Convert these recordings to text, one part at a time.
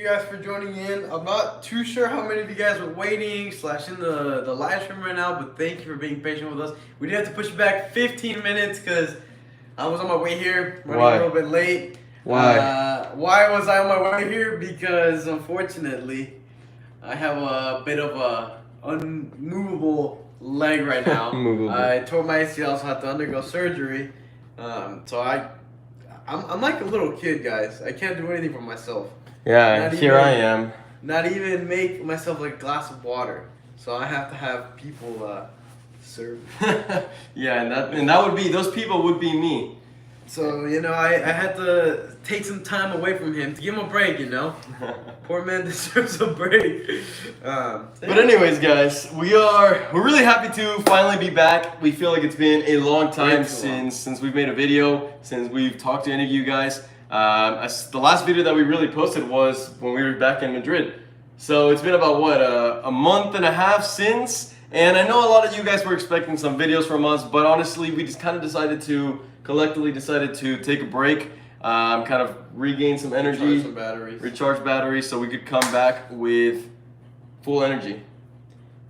you guys for joining in. I'm not too sure how many of you guys are waiting / in the live stream right now, but thank you for being patient with us. We did have to push it back 15 minutes because I was on my way here, running a little bit late. Why was I on my way here? Because unfortunately, I have a bit of a unmovable leg right now. I tore my ACL, so I had to undergo surgery. So I'm like a little kid, guys. I can't do anything for myself. Yeah, here I am. Not even make myself like a glass of water. So I have to have people serve me. Yeah, and that would be, those people would be me. So, you know, I had to take some time away from him to give him a break, you know? Poor man deserves a break. But anyways, guys, we're really happy to finally be back. We feel like it's been a long time since we've made a video, since we've talked to any of you guys. The last video that we really posted was when we were back in Madrid. So it's been about, what, a month and a half since? And I know a lot of you guys were expecting some videos from us, but honestly, we just kind of collectively decided to take a break, kind of regain some energy, recharge batteries, so we could come back with full energy.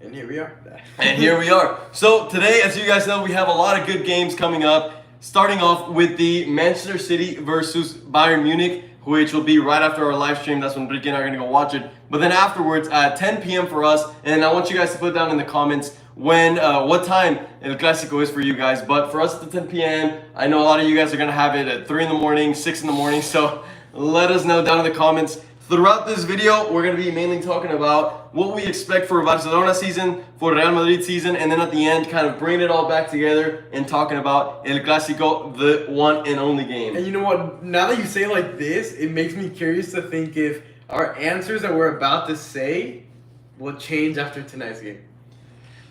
And here we are. And here we are. So today, as you guys know, we have a lot of good games coming up, starting off with the Manchester City versus Bayern Munich, which will be right after our live stream. That's when Ricky and I are going to go watch it. But then afterwards, at 10 p.m. for us, and I want you guys to put down in the comments what time El Clasico is for you guys. But for us, it's at 10 p.m. I know a lot of you guys are going to have it at 3 in the morning, 6 in the morning. So let us know down in the comments. Throughout this video, we're going to be mainly talking about what we expect for Barcelona season, for Real Madrid season, and then at the end, kind of bringing it all back together and talking about El Clasico, the one and only game. And you know what? Now that you say it like this, it makes me curious to think if our answers that we're about to say will change after tonight's game.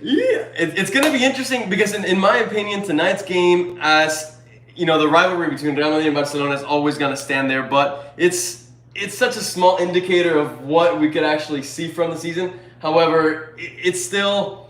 Yeah, it's going to be interesting because in my opinion, tonight's game, as you know, the rivalry between Real Madrid and Barcelona is always going to stand there, but it's such a small indicator of what we could actually see from the season. However, it's still,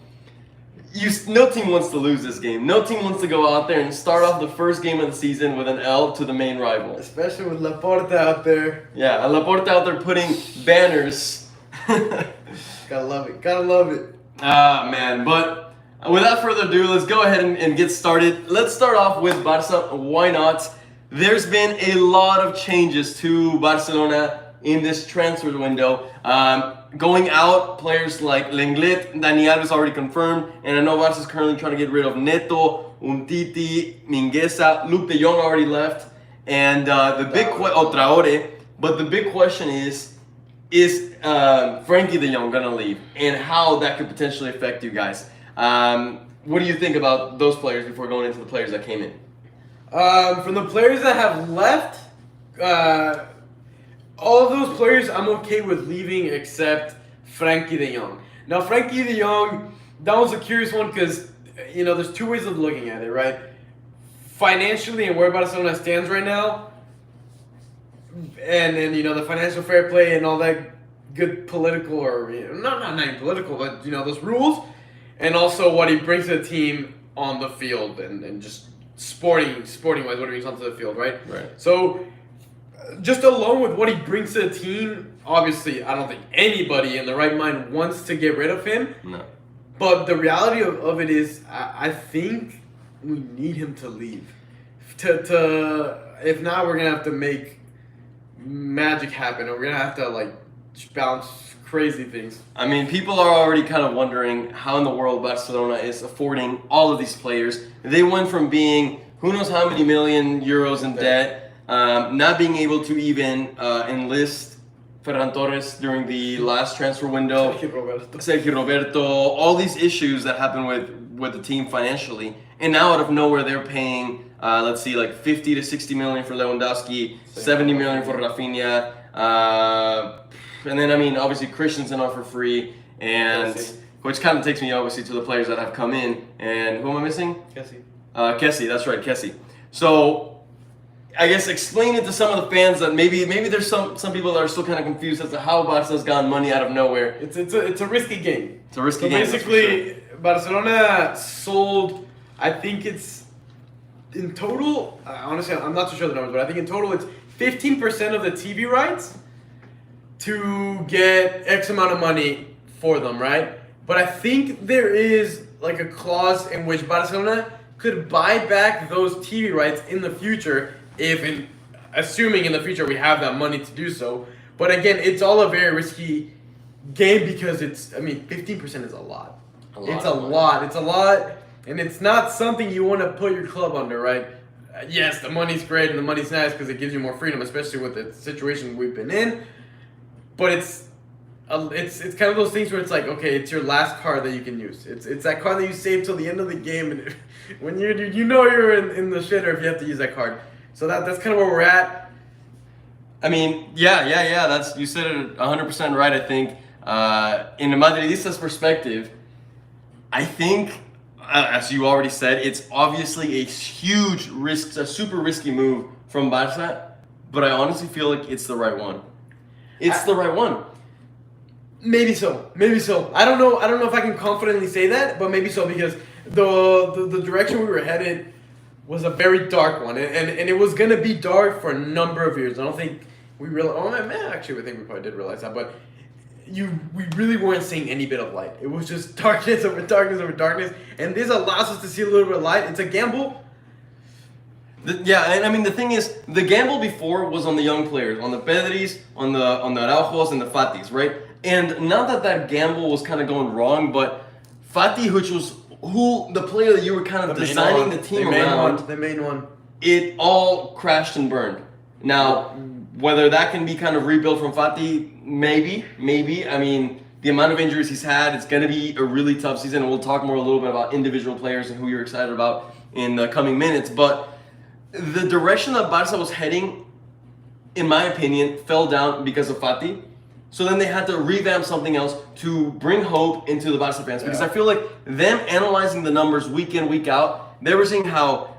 no team wants to lose this game. No team wants to go out there and start off the first game of the season with an L to the main rival. Especially with Laporta out there. Yeah, Laporta out there putting banners. Gotta love it. Gotta love it. Ah, man. But without further ado, let's go ahead and get started. Let's start off with Barca. Why not? There's been a lot of changes to Barcelona in this transfer window. Going out, players like Lenglet, Dani Alves already confirmed, and I know Barca is currently trying to get rid of Neto, Umtiti, Mingueza, Luke de Jong already left, and Traore. But the big question is Frankie de Jong gonna leave, and how that could potentially affect you guys? What do you think about those players before going into the players that came in? From the players that have left, all of those players I'm okay with leaving except Frankie de Jong. Now, Frankie de Jong, that was a curious one because, you know, there's two ways of looking at it, right? Financially and where Barcelona stands right now, and then, you know, the financial fair play and all that good political, or, you know, not even political, but, you know, those rules, and also what he brings to the team on the field and just sporting wise, what he brings onto the field, right? Right. So, just alone with what he brings to the team, obviously, I don't think anybody in the right mind wants to get rid of him. No. But the reality of it is, I think we need him to leave. If not, we're gonna have to make magic happen, or we're gonna have to like bounce crazy things. I mean, people are already kind of wondering how in the world Barcelona is affording all of these players. They went from being who knows how many million euros in debt, not being able to even enlist Ferran Torres during the last transfer window, Sergio Roberto, all these issues that happened with the team financially, and now out of nowhere they're paying, let's see, like 50 to 60 million for Lewandowski, 70 million for Rafinha, and then, I mean, obviously Christensen are for free, and which kind of takes me obviously to the players that have come in. And who am I missing? Kessie, that's right, Kessie. So I guess explain it to some of the fans that maybe there's some people that are still kind of confused as to how Barca's gotten money out of nowhere. It's a risky game. It's a risky game. Basically, sure. Barcelona sold, I think it's in total. Honestly, I'm not too sure the numbers, but I think in total it's 15% of the TV rights to get X amount of money for them, right? But I think there is like a clause in which Barcelona could buy back those TV rights in the future assuming in the future we have that money to do so. But again, it's all a very risky game because 15% is a lot. It's a lot, and it's not something you want to put your club under, right? Yes, the money's great and the money's nice because it gives you more freedom, especially with the situation we've been in. But it's kind of those things where it's like, okay, it's your last card that you can use. It's that card that you save till the end of the game, and when you're in the shitter if you have to use that card. So that's kind of where we're at. I mean, yeah. That's, you said it 100% right. I think in the Madridista's perspective, I think, as you already said, it's obviously a huge risk, a super risky move from Barca, but I honestly feel like it's the right one. It's the right one. Maybe so. I don't know if I can confidently say that, but maybe so, because the direction we were headed was a very dark one, and it was gonna be dark for a number of years. I don't think we realized. Oh man, actually, I think we probably did realize that, but we really weren't seeing any bit of light. It was just darkness over darkness over darkness, and this allows us to see a little bit of light. It's a gamble. Yeah, and I mean the thing is, the gamble before was on the young players, on the Pedris, on the Araujos, and the Fatis, right? And not that gamble was kind of going wrong, but Fati, which was the player that you were kind of designing the team around, the main one, it all crashed and burned. Now, whether that can be kind of rebuilt from Fati, maybe. I mean, the amount of injuries he's had, it's going to be a really tough season, and we'll talk more a little bit about individual players and who you're excited about in the coming minutes. But the direction that Barca was heading, in my opinion, fell down because of Fati. So then they had to revamp something else to bring hope into the Barca fans. Because I feel like them analyzing the numbers week in, week out, they were seeing how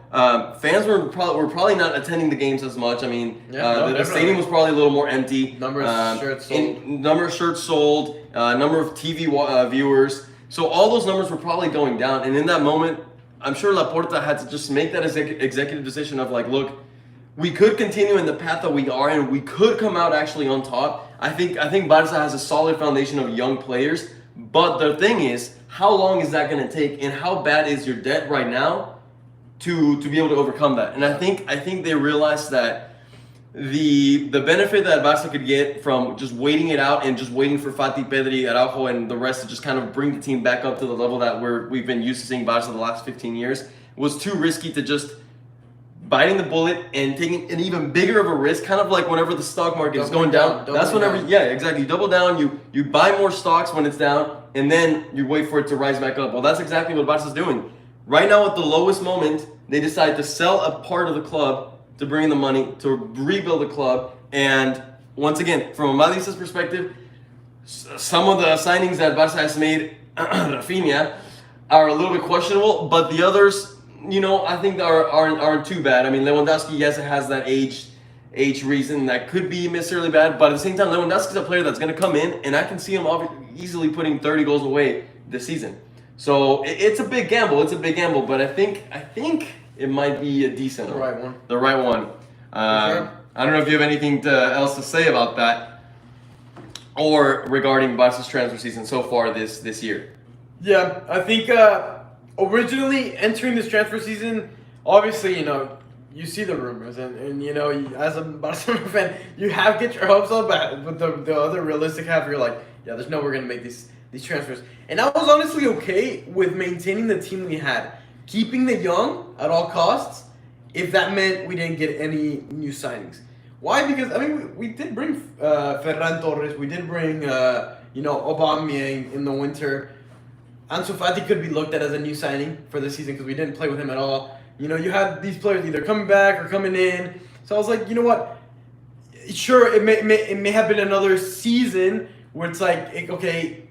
fans were probably not attending the games as much. I mean, the stadium was probably a little more empty. Number of shirts sold. Number of TV viewers. So all those numbers were probably going down. And in that moment, I'm sure Laporta had to just make that executive decision of like, look, we could continue in the path that we are, and we could come out actually on top. I think Barca has a solid foundation of young players, but the thing is, how long is that going to take, and how bad is your debt right now to be able to overcome that? And I think they realized that the benefit that Barca could get from just waiting it out and just waiting for Fati, Pedri, Araujo, and the rest to just kind of bring the team back up to the level that we've been used to seeing Barca the last 15 years was too risky to just biting the bullet and taking an even bigger of a risk, kind of like whenever the stock market is going down. That's whenever, exactly. You double down, you buy more stocks when it's down, and then you wait for it to rise back up. Well, that's exactly what Barca's doing. Right now, at the lowest moment, they decide to sell a part of the club to bring in the money, to rebuild the club. And once again, from a Madrid's perspective, some of the signings that Barca has made, Rafinha, are a little bit questionable, but the others, I think aren't too bad. I mean, Lewandowski, yes, it has that age reason that could be necessarily bad, but at the same time, Lewandowski's a player that's going to come in, and I can see him easily putting 30 goals away this season. So it's a big gamble. But I think it might be a decent one. The right one. Sure. I don't know if you have anything else to say about that, or regarding Barca's transfer season so far this year. Yeah, I think. Originally entering this transfer season, obviously, you see the rumors, and as a Barcelona fan, you get your hopes up, but the other realistic half, you're like, yeah, there's no way we're going to make these transfers. And I was honestly okay with maintaining the team we had, keeping the young at all costs, if that meant we didn't get any new signings. Why? Because, we did bring Ferran Torres, we did bring, Aubameyang in the winter. Ansu Fati could be looked at as a new signing for this season because we didn't play with him at all. You had these players either coming back or coming in. So I was like, you know what? Sure, it may have been another season where it's like, okay,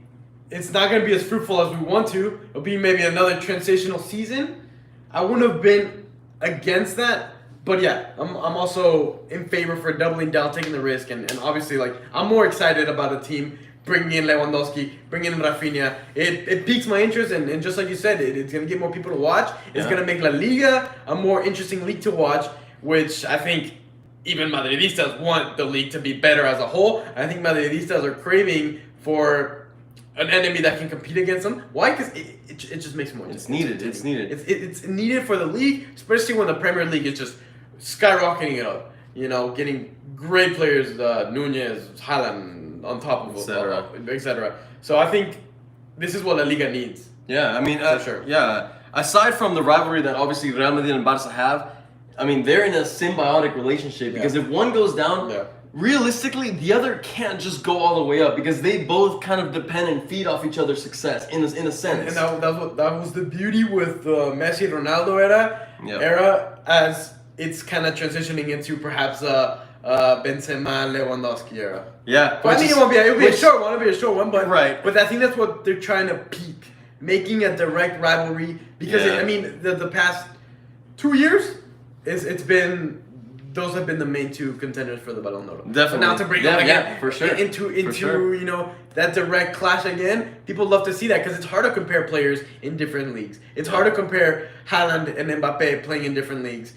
it's not going to be as fruitful as we want to. It'll be maybe another transitional season. I wouldn't have been against that. But yeah, I'm also in favor for doubling down, taking the risk. And obviously, I'm more excited about a team bringing in Lewandowski, bringing in Rafinha. It piques my interest, and just like you said, it's going to get more people to watch. It's going to make La Liga a more interesting league to watch, which I think even Madridistas want the league to be better as a whole. I think Madridistas are craving for an enemy that can compete against them. Why? Because it just makes more. It's needed. It's needed. It's needed for the league, especially when the Premier League is just skyrocketing it up. Getting great players, Nunez, Haaland on top of etc. So I think this is what La Liga needs. Yeah, I mean, for sure. Yeah, aside from the rivalry that obviously Real Madrid and Barca have, I mean, they're in a symbiotic relationship because if one goes down, realistically, the other can't just go all the way up because they both kind of depend and feed off each other's success in a sense. And that was the beauty with the Messi Ronaldo era, as it's kind of transitioning into perhaps Benzema Lewandowski era. Yeah, but I think it'll be a short one, but right. But I think that's what they're trying to peak, making a direct rivalry because the past 2 years, those have been the main two contenders for the Ballon d'Or. Definitely. But now to bring them again for sure. into that direct clash again, people love to see that because it's hard to compare players in different leagues. It's hard to compare Haaland and Mbappe playing in different leagues.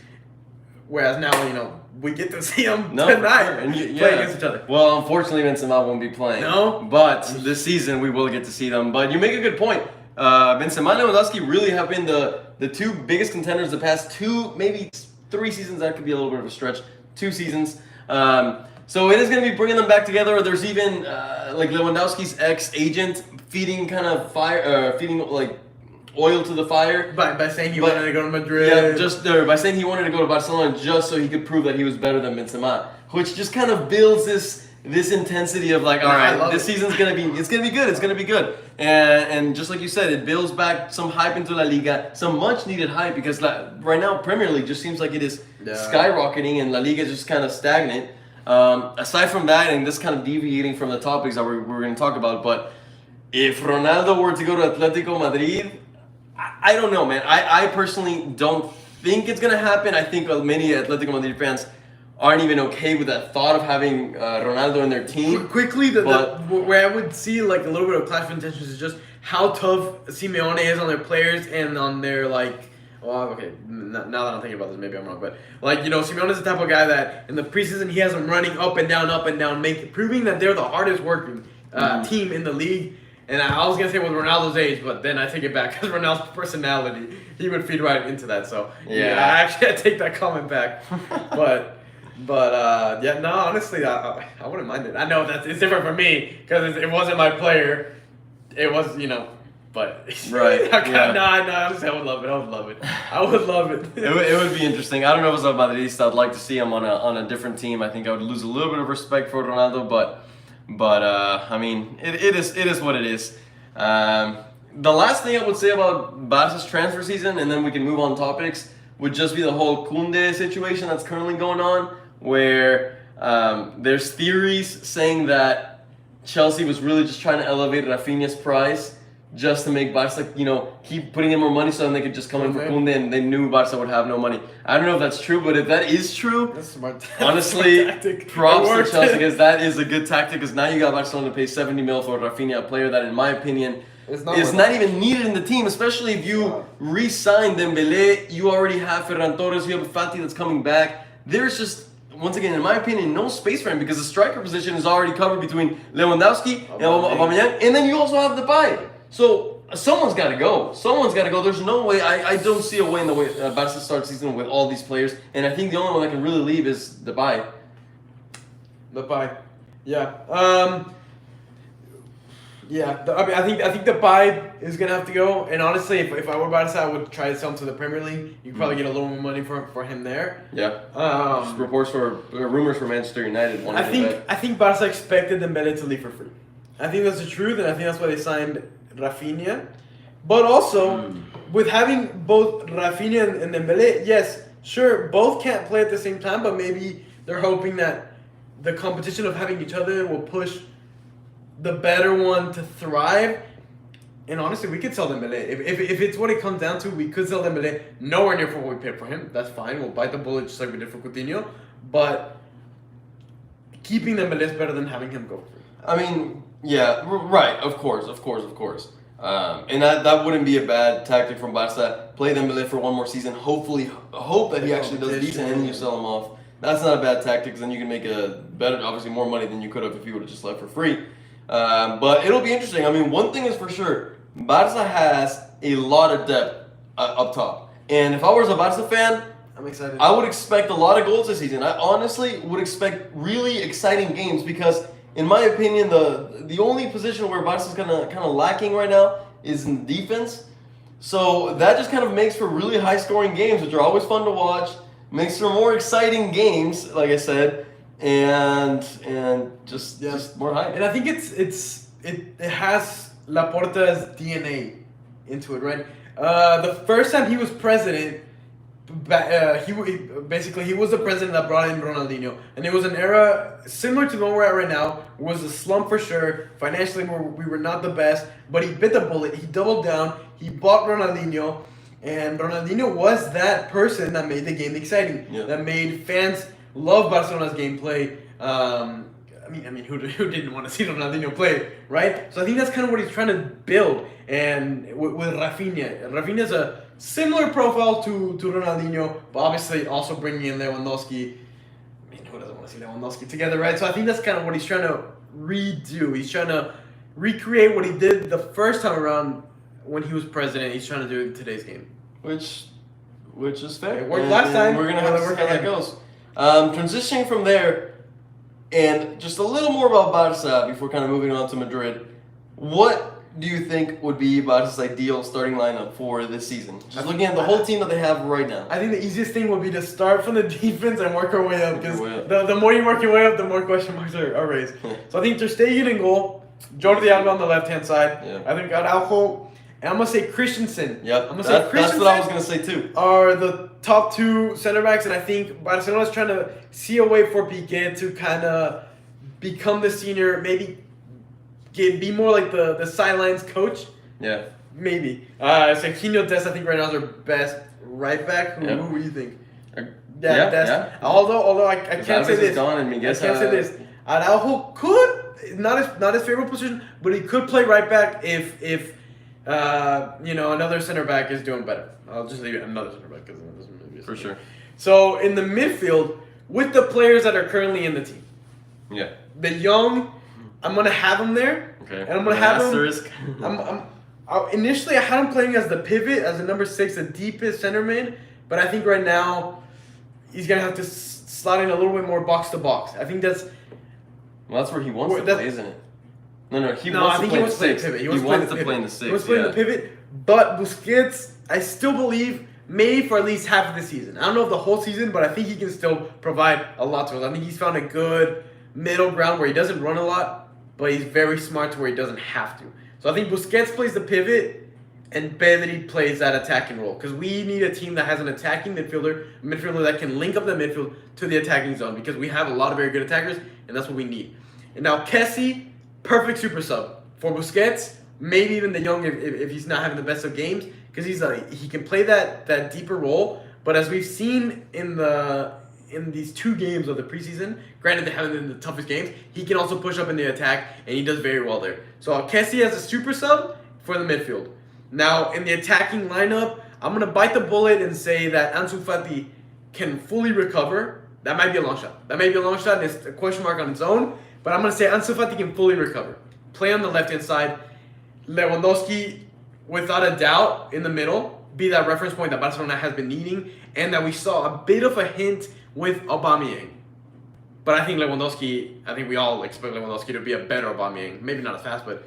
Whereas now, we get to see them tonight play against each other. Well, unfortunately, Benzema won't be playing. No? But this season, we will get to see them. But you make a good point. Benzema and Lewandowski really have been the two biggest contenders the past 2, maybe 3 seasons. That could be a little bit of a stretch. 2 seasons. So it is going to be bringing them back together. There's even like Lewandowski's ex-agent feeding oil to the fire by saying he wanted to go to Madrid. Yeah, just by saying he wanted to go to Barcelona just so he could prove that he was better than Benzema, which just kind of builds this intensity of like, all right, this season's gonna be good, and just like you said, it builds back some hype into La Liga, some much needed hype because right now Premier League just seems like it is skyrocketing and La Liga is just kind of stagnant. Aside from that, and this kind of deviating from the topics that we're going to talk about, but if Ronaldo were to go to Atletico Madrid, I don't know, man. I personally don't think it's going to happen. I think many Atletico Madrid fans aren't even okay with that thought of having Ronaldo in their team. Quickly, where I would see like a little bit of clash of intentions is just how tough Simeone is on their players and on their now that I'm thinking about this, maybe I'm wrong, but Simeone is the type of guy that in the preseason he has them running up and down, proving that they're the hardest working team in the league. And I was gonna say with Ronaldo's age, but then I take it back because Ronaldo's personality, he would feed right into that. So I take that comment back. but honestly, I wouldn't mind it. I know it's different for me because it wasn't my player. It was but right. Honestly, I would love it. I would love it. It would be interesting. I don't know if as a Madridista, I'd like to see him on a different team. I think I would lose a little bit of respect for Ronaldo, but I mean, it is what it is. The last thing I would say about Barca's transfer season, and then we can move on topics, would just be the whole Koundé situation that's currently going on, where there's theories saying that Chelsea was really just trying to elevate Rafinha's price just to make Barca, keep putting in more money so then they could just come in for Koundé, and they knew Barca would have no money. I don't know if that's true, but if that is true, that's smart. Honestly, tactic. Props to Chelsea because that is a good tactic because now you got Barcelona to pay 70 mil for Rafinha, a player that, in my opinion, is not even needed in the team, especially if you re-sign Dembélé, you already have Ferran Torres, you have Fati that's coming back. There's just, once again, in my opinion, no space for him because the striker position is already covered between Lewandowski and Aubameyang, and then you also have Depay. So someone's got to go. There's no way. I don't see a way in the way Barca starts season with all these players, and I think the only one that can really leave is Depay. Yeah. I think Depay is gonna have to go. And honestly, if I were Barca, I would try to sell him to the Premier League. You could probably get a little more money for him there. Yeah. Rumors for Manchester United. I think Barca expected Dembélé to leave for free. I think that's the truth, and I think that's why they signed Rafinha. But also, with having both Rafinha and Dembélé, yes, sure, both can't play at the same time, but maybe they're hoping that the competition of having each other will push the better one to thrive. And honestly, we could sell Dembélé. If it's what it comes down to, we could sell Dembélé nowhere near for what we paid for him. That's fine. We'll bite the bullet just like we did for Coutinho. But keeping Dembélé is better than having him go free. I mean, yeah, right. Of course. And that wouldn't be a bad tactic from Barca. Play Dembélé for one more season. Hopefully, hope that he actually does decent, and then you sell him off. That's not a bad tactic, because then you can make obviously more money than you could have if you would have just left for free. But it'll be interesting. I mean, one thing is for sure, Barca has a lot of depth up top. And if I was a Barca fan, I'm excited. I would expect a lot of goals this season. I honestly would expect really exciting games because, in my opinion, the only position where Barca's kind of lacking right now is in defense. So that just kind of makes for really high-scoring games, which are always fun to watch. Makes for more exciting games, like I said, and just more hype. And I think it has Laporta's DNA into it, right? The first time he was president, he was the president that brought in Ronaldinho, and it was an era similar to the one we're at right now. It was a slump for sure. Financially, we were not the best, but he bit the bullet. He doubled down. He bought Ronaldinho, and Ronaldinho was that person that made the game exciting. Yeah. That made fans love Barcelona's gameplay. I mean, who didn't want to see Ronaldinho play, right? So I think that's kind of what he's trying to build. And with Rafinha's a similar profile to Ronaldinho, but obviously also bringing in Lewandowski. I mean, who doesn't want to see Lewandowski together, right? So I think that's kind of what he's trying to redo. He's trying to recreate what he did the first time around when he was president. He's trying to do it in today's game. Which is fair. It worked last time. We're going to have to see how that goes. Transitioning from there, and just a little more about Barca before kind of moving on to Madrid. What do you think would be Barca's ideal starting lineup for this season? Just looking at the whole team that they have right now. I think the easiest thing would be to start from the defense and work our way up. Because Work your way the more you work your way up, the more question marks are raised. So I think Ter Stegen in goal, Jordi Alba on the left-hand side. Yeah. I think Araujo, and I'm going to say Christensen. Yep, I'm gonna say that's what I was going to say too. Are the top two center backs, and I think Barcelona's trying to see a way for Piqué to kind of become the senior, maybe be more like the sidelines coach. Yeah. Maybe. Serginho Dest, I think right now is our best right back. Who do you think? Yeah, Dest. yeah. Although I can't say this. Gone and Miguel, I can't say this. Araujo could not his favorite position, but he could play right back if another center back is doing better. I'll just leave it another center back because it doesn't really be for sure. So in the midfield, with the players that are currently in the team, the young, I'm gonna have him there, okay, and I'm gonna have him. Initially, I had him playing as the pivot, as the number 6, the deepest center mid, but I think right now he's gonna have to slide in a little bit more box to box. I think that's. Well, that's where he wants to play, isn't it? No, I think he wants to play the pivot. He wants to play in the 6. He wants to play in the pivot, but Busquets, I still believe, maybe for at least half of the season. I don't know if the whole season, but I think he can still provide a lot to us. I think he's found a good middle ground where he doesn't run a lot, but he's very smart to where he doesn't have to. So I think Busquets plays the pivot and Pedri plays that attacking role, because we need a team that has an attacking midfielder that can link up the midfield to the attacking zone, because we have a lot of very good attackers, and that's what we need. And now Kessie, perfect super sub for Busquets, maybe even the young if he's not having the best of games, because he can play that deeper role. But as we've seen in these 2 games of the preseason, granted they haven't been the toughest games, he can also push up in the attack, and he does very well there. So Kessie as a super sub for the midfield. Now in the attacking lineup, I'm gonna bite the bullet and say that Ansu Fati can fully recover. That might be a long shot. And it's a question mark on its own. But I'm going to say Ansu Fati can fully recover. Play on the left-hand side. Lewandowski, without a doubt, in the middle. Be that reference point that Barcelona has been needing. And that we saw a bit of a hint with Aubameyang. But I think we all expect Lewandowski to be a better Aubameyang. Maybe not as fast, but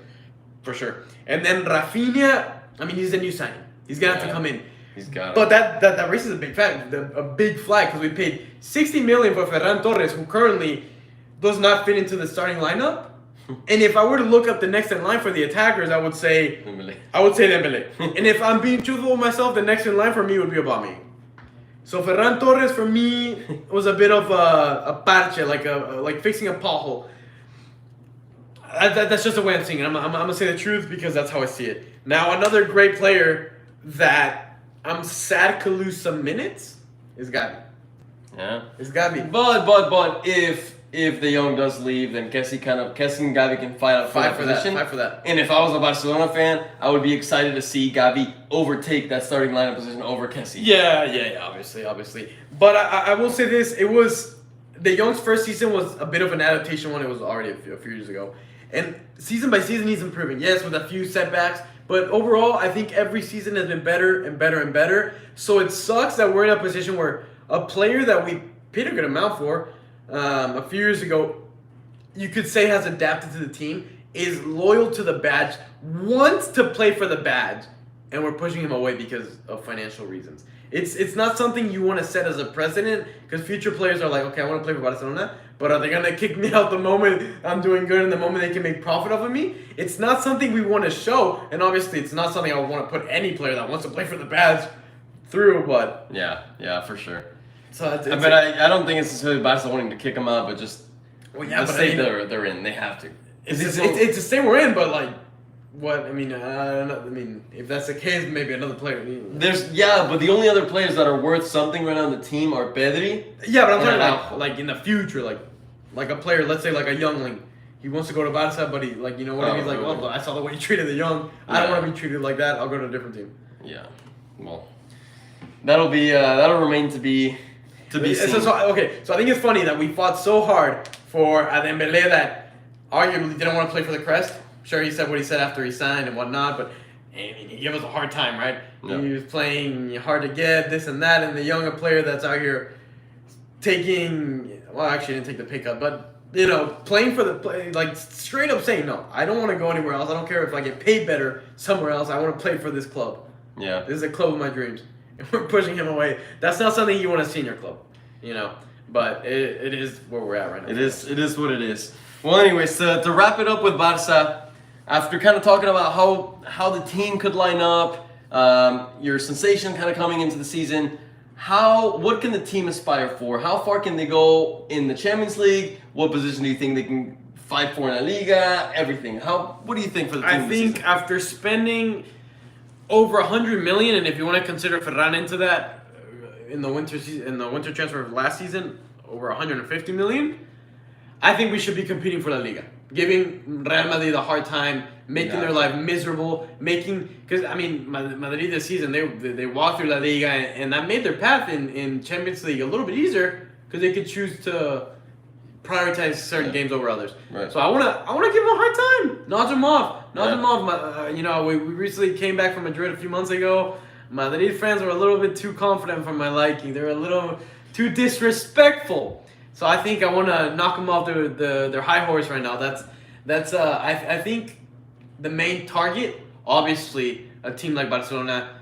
for sure. And then Rafinha, he's a new signing. He's going to have to come in. He's got it. But that raises a big flag, because we paid $60 million for Ferran Torres, who currently does not fit into the starting lineup. And if I were to look up the next in line for the attackers, I would say Dembele. And if I'm being truthful with myself, the next in line for me would be Aubameyang. So Ferran Torres for me was a bit of a parche, like fixing a pothole. That's just the way I'm seeing it. I'm gonna say the truth because that's how I see it. Now another great player that I'm sad to lose some minutes is Gavi. Yeah, it's Gavi. But if the young does leave, then Kessie and Gavi can fight for that position. Fight for that. And if I was a Barcelona fan, I would be excited to see Gavi overtake that starting lineup position over Kessie. Yeah, obviously. But I will say this: it was De Jong's first season was a bit of an adaptation when it was already a few years ago. And season by season, he's improving. Yes, with a few setbacks. But overall, I think every season has been better and better and better. So it sucks that we're in a position where a player that we paid a good amount for a few years ago, you could say has adapted to the team, is loyal to the badge, wants to play for the badge, and we're pushing him away because of financial reasons. It's not something you want to set as a precedent, because future players are like, okay, I want to play for Barcelona, but are they going to kick me out the moment I'm doing good and the moment they can make profit off of me? It's not something we want to show, and obviously it's not something I would want to put any player that wants to play for the badge through, but... Yeah, for sure. So I don't think it's necessarily Barcelona wanting to kick them out, but just the state they're in. They have to. It's a state we're in, but like, what? I mean, if that's the case, maybe another player. But the only other players that are worth something right now on the team are Pedri. Yeah, but I'm talking about like in the future, like a player, let's say like a youngling. He wants to go to Barca, but he like, you know what I mean? He's like, well, I saw the way he treated the young. I don't want to be treated like that. I'll go to a different team. Yeah, well, that'll remain to be seen. So I think it's funny that we fought so hard for Dembélé that arguably didn't want to play for the Crest. Sure, he said what he said after he signed and whatnot, but I mean, he gave us a hard time, right? Yeah. He was playing hard to get, this and that, and the younger player that's out here taking, well, actually didn't take the pay cut, but, you know, playing for like straight up saying, no, I don't want to go anywhere else. I don't care if I get paid better somewhere else. I want to play for this club. Yeah. This is a club of my dreams. And we're pushing him away. That's not something you want to see in your club, you know? But it is where we're at right now. It is what it is. Well, anyways, to wrap it up with Barca, after kind of talking about how the team could line up, your sensation kind of coming into the season, what can the team aspire for? How far can they go in the Champions League? What position do you think they can fight for in La Liga? Everything. What do you think for the team? I think after spending over 100 million, and if you want to consider Ferran into that, in the winter transfer of last season, over 150 million, I think we should be competing for La Liga, giving Real Madrid a hard time, making their life miserable, because I mean Madrid this season they walked through La Liga and that made their path in Champions League a little bit easier because they could choose to prioritize certain games over others. Right. So I wanna give them a hard time, nod them off. You know, we recently came back from Madrid a few months ago. Madrid fans were a little bit too confident for my liking. They were a little too disrespectful. So I think I want to knock them off their high horse right now. I think the main target, obviously, a team like Barcelona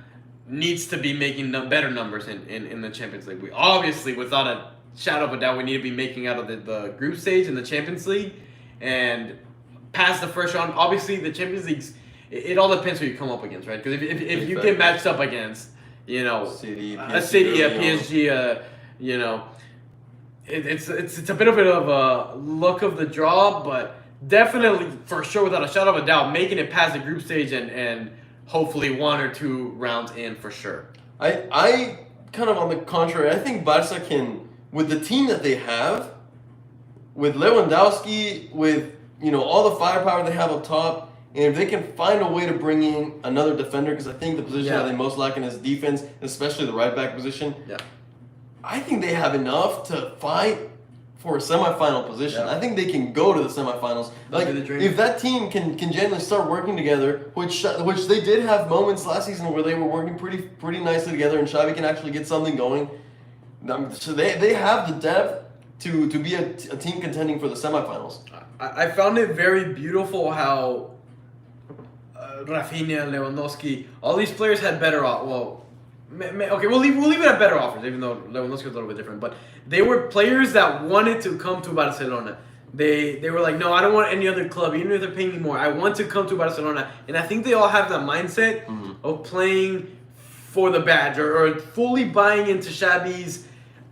needs to be making better numbers in the Champions League. We obviously, without a shadow of a doubt, we need to be making out of the group stage in the Champions League and past the first round. Obviously, the Champions League's, it all depends who you come up against, right? Because if you get matched up against, you know, City, PSG, you know, it's a bit of a luck of the draw, but definitely for sure, without a shadow of a doubt, making it past the group stage and hopefully one or two rounds in for sure. I kind of on the contrary, I think Barca can, with the team that they have, with Lewandowski, with, you know, all the firepower they have up top, and if they can find a way to bring in another defender, because I think the position that they most lack in is defense, especially the right back position. Yeah. I think they have enough to fight for a semifinal position. Yeah. I think they can go to the semifinals. Like, if that team can genuinely start working together, which they did have moments last season where they were working pretty nicely together, and Xavi can actually get something going. So they have the depth to be a team contending for the semifinals. I found it very beautiful how Rafinha, Lewandowski, all these players had better okay, we'll leave it at better offers, even though Lewandowski was a little bit different. But they were players that wanted to come to Barcelona. They were like, no, I don't want any other club, even if they're paying me more. I want to come to Barcelona. And I think they all have that mindset of playing for the badge or fully buying into Xavi's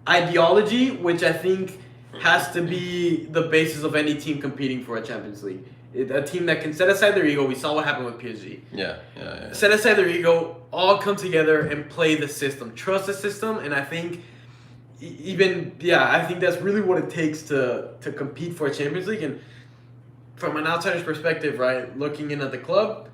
ideology, which I think has to be the basis of any team competing for a Champions League. A team that can set aside their ego. We saw what happened with PSG. Yeah. Set aside their ego, all come together and play the system. Trust the system, and I think I think that's really what it takes to compete for a Champions League. And from an outsider's perspective, right, looking in at the club,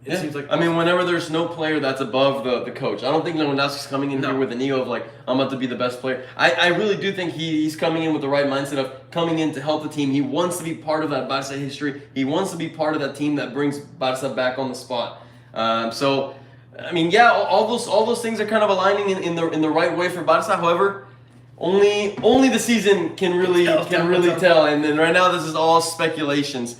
it seems like. I mean, whenever there's no player that's above the coach, I don't think Lewandowski's coming in here with an ego of like, I'm about to be the best player. I really do think he's coming in with the right mindset of coming in to help the team. He wants to be part of that Barca history. He wants to be part of that team that brings Barca back on the spot. So, I mean, yeah, all those things are kind of aligning in the right way for Barca. However, only the season can really tell. And then right now, this is all speculations.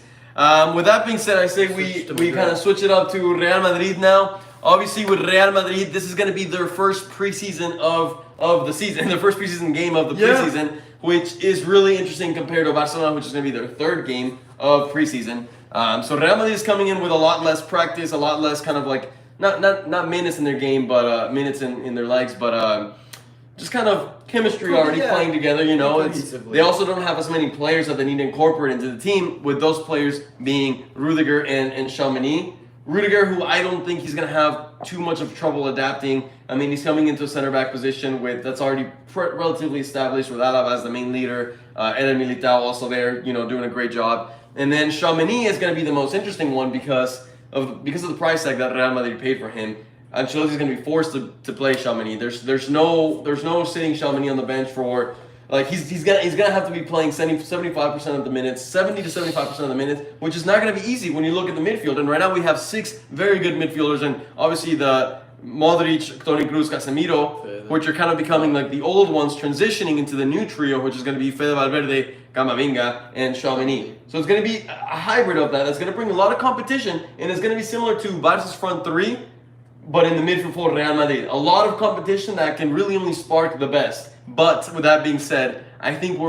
With that being said, I say we kind of switch it up to Real Madrid now. Obviously, with Real Madrid, this is going to be their first preseason of the season, the first preseason game of the preseason, which is really interesting compared to Barcelona, which is going to be their third game of preseason. So Real Madrid is coming in with a lot less practice, a lot less kind of like not minutes in their game, but minutes in their legs, but just kind of chemistry already playing together, you know. They also don't have as many players that they need to incorporate into the team, with those players being Rudiger and Tchouaméni. Rudiger, who I don't think he's going to have too much of trouble adapting. I mean, he's coming into a center back position that's already relatively established, with Alaba as the main leader, Eder Militao also there, you know, doing a great job. And then Tchouaméni is going to be the most interesting one because of the price tag that Real Madrid paid for him. Ancelotti's going to be forced to play Tchouaméni. There's no sitting Tchouaméni on the bench for, like, he's gonna have to be playing 75% of the minutes, 70 to 75% of the minutes, which is not going to be easy when you look at the midfield. And right now we have 6 very good midfielders, and obviously the Modric, Toni Kroos, Casemiro, which are kind of becoming like the old ones, transitioning into the new trio, which is going to be Fede Valverde, Camavinga, and Tchouaméni. So it's going to be a hybrid of that. That's going to bring a lot of competition, and it's going to be similar to Barca's front three, but in the midfield for Real Madrid. A lot of competition that can really only spark the best. But with that being said, I think we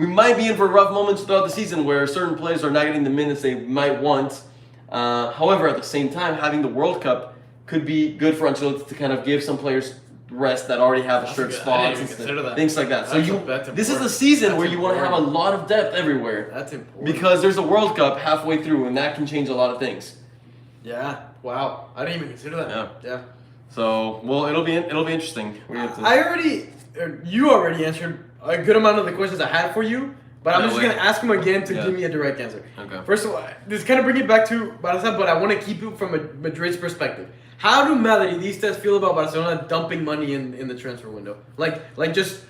might be in for rough moments throughout the season where certain players are not getting the minutes they might want. However, at the same time, having the World Cup could be good for Ancelotti to kind of give some players rest that already have assured spots and things like that. So this is a season where you want to have a lot of depth everywhere. That's important. Because there's a World Cup halfway through, and that can change a lot of things. Yeah. Wow. I didn't even consider that. Yeah. So, well, it'll be interesting. You already answered a good amount of the questions I had for you, but I'm just going to ask them again to give me a direct answer. Okay. First of all, this kind of bring it back to Barca, but I want to keep it from Madrid's perspective. How do Madridistas feel about Barcelona dumping money in the transfer window? Like just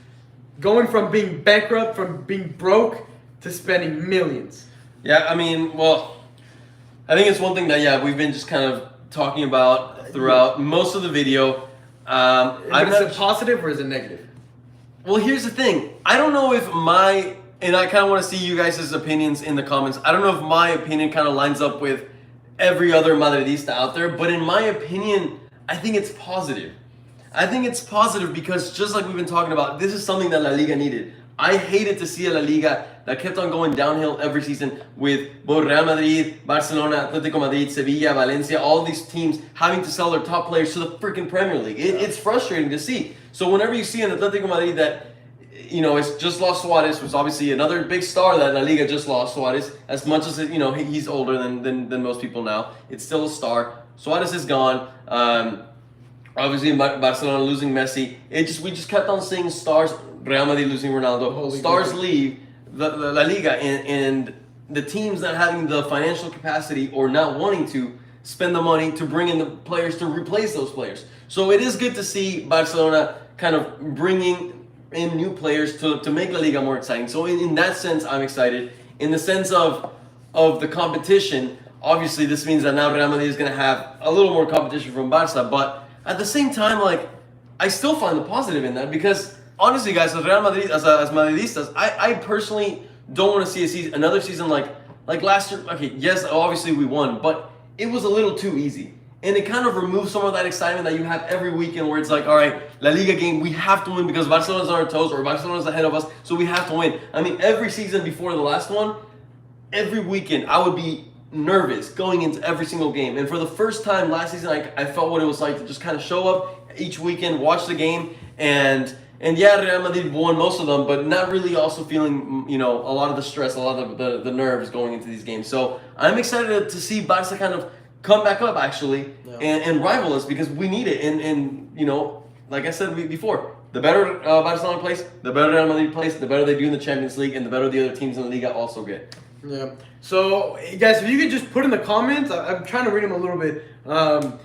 going from being bankrupt, from being broke, to spending millions. Yeah, I mean, well, I think it's one thing that, we've been just kind of talking about throughout most of the video. Is it positive or is it negative? Well, here's the thing. I don't know if and I kind of want to see you guys' opinions in the comments. I don't know if my opinion kind of lines up with every other Madridista out there, but in my opinion, I think it's positive. I think it's positive because just like we've been talking about, this is something that La Liga needed. I hated to see a La Liga that kept on going downhill every season with both Real Madrid, Barcelona, Atletico Madrid, Sevilla, Valencia, all these teams having to sell their top players to the freaking Premier League. It's frustrating to see. So whenever you see an Atletico Madrid that, it's just lost Suarez, was obviously another big star that La Liga just lost Suarez, as much as, he's older than most people now. It's still a star. Suarez is gone. Obviously, Barcelona losing Messi. We just kept on seeing stars. Real Madrid losing Ronaldo. Stars leave the La Liga, and the teams that having the financial capacity or not wanting to spend the money to bring in the players to replace those players. So it is good to see Barcelona kind of bringing in new players to make La Liga more exciting. So in that sense, I'm excited. In the sense of the competition, obviously this means that now Real Madrid is going to have a little more competition from Barca, but at the same time, I still find the positive in that because honestly, guys, as Real Madrid, as Madridistas, I personally don't want to see another season like last year. Okay, yes, obviously we won, but it was a little too easy. And it kind of removes some of that excitement that you have every weekend where it's like, all right, La Liga game, we have to win because Barcelona's on our toes or Barcelona's ahead of us, so we have to win. I mean, every season before the last one, every weekend, I would be nervous going into every single game. And for the first time last season, I felt what it was like to just kind of show up each weekend, watch the game, and Real Madrid won most of them, but not really also feeling, a lot of the stress, a lot of the nerves going into these games. So I'm excited to see Barca kind of come back up, actually, and rival us because we need it. And like I said before, the better Barcelona plays, the better Real Madrid plays, the better they do in the Champions League, and the better the other teams in the Liga also get. Yeah. So, guys, if you could just put in the comments, I'm trying to read them a little bit. Are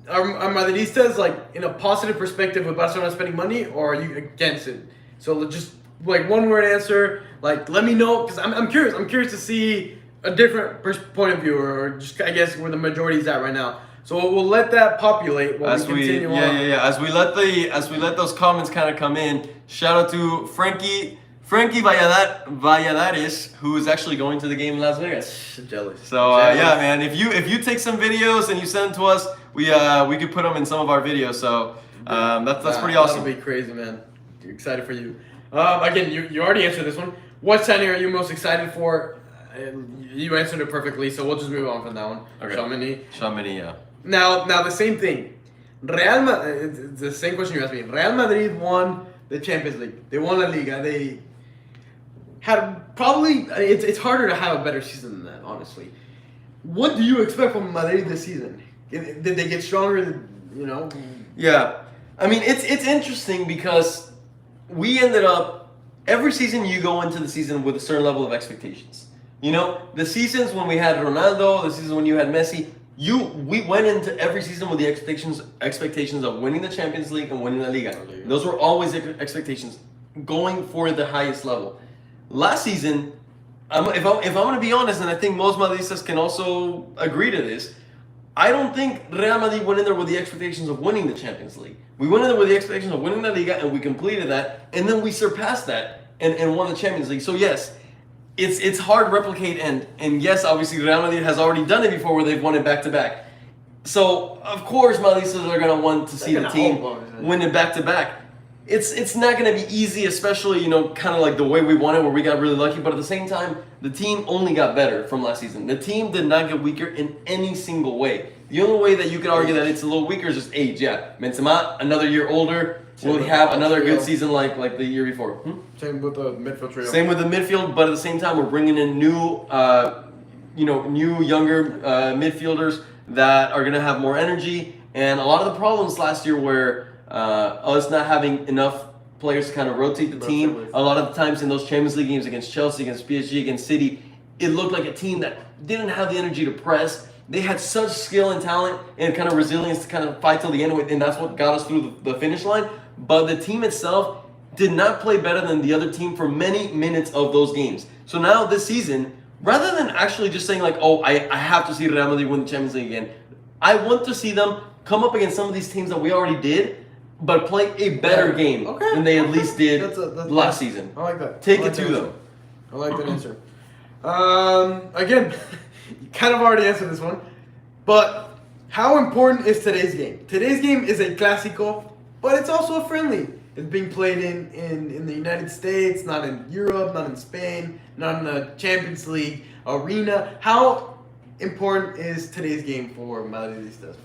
Madridistas like in a positive perspective with Barcelona spending money, or are you against it? So just like one word answer. Like, let me know, because I'm curious. I'm curious to see a different point of view, or just I guess where the majority is at right now. So we'll let that populate while we continue on. Yeah. As we let those comments kind of come in, shout out to Frankie Valladares, who is actually going to the game in Las Vegas. Jealous. So yeah, man, if you take some videos and you send them to us, we could put them in some of our videos. So that's pretty awesome. That'll be crazy, man. Excited for you. Again, you already answered this one. What signing are you most excited for? And you answered it perfectly, so we'll just move on from that one. Okay. Tchouaméni, yeah. Now the same thing. It's the same question you asked me. Real Madrid won the Champions League. They won La Liga. They had probably it's harder to have a better season than that, honestly. What do you expect from Madrid this season? Did they get stronger? You know. Yeah, I mean it's interesting because we ended up every season you go into the season with a certain level of expectations. You know, the seasons when we had Ronaldo, the season when you had Messi, we went into every season with the expectations of winning the Champions League and winning the Liga. Those were always expectations, going for the highest level. Last season, if I'm going to be honest, and I think most Madridistas can also agree to this, I don't think Real Madrid went in there with the expectations of winning the Champions League. We went in there with the expectations of winning the Liga, and we completed that, and then we surpassed that and won the Champions League. So yes, it's hard to replicate, and yes, obviously Real Madrid has already done it before where they've won it back to back. So of course Madridistas are going to want to see the team win it back to back. It's not going to be easy, especially, you know, kind of like the way we won it where we got really lucky, but at the same time, the team only got better from last season. The team did not get weaker in any single way. The only way that you could argue that it's a little weaker is just age, yeah. Benzema, another year older, will have another good season like the year before. Same with the midfield trio. Same with the midfield, but at the same time, we're bringing in new younger midfielders that are going to have more energy. And a lot of the problems last year were us not having enough players to kind of rotate the team. A lot of the times in those Champions League games against Chelsea, against PSG, against City, it looked like a team that didn't have the energy to press. They had such skill and talent and kind of resilience to kind of fight till the end, and that's what got us through the finish line. But the team itself did not play better than the other team for many minutes of those games. So now this season, rather than actually just saying like, oh, I have to see Real Madrid win the Champions League again, I want to see them come up against some of these teams that we already did, but play a better game than they at least did last season. I like that. Take it to them. I like that answer. Again, you kind of already answered this one, but how important is today's game? Today's game is a Clasico, but it's also a friendly. It's being played in the United States, not in Europe, not in Spain, not in the Champions League arena. How important is today's game for Madridistas?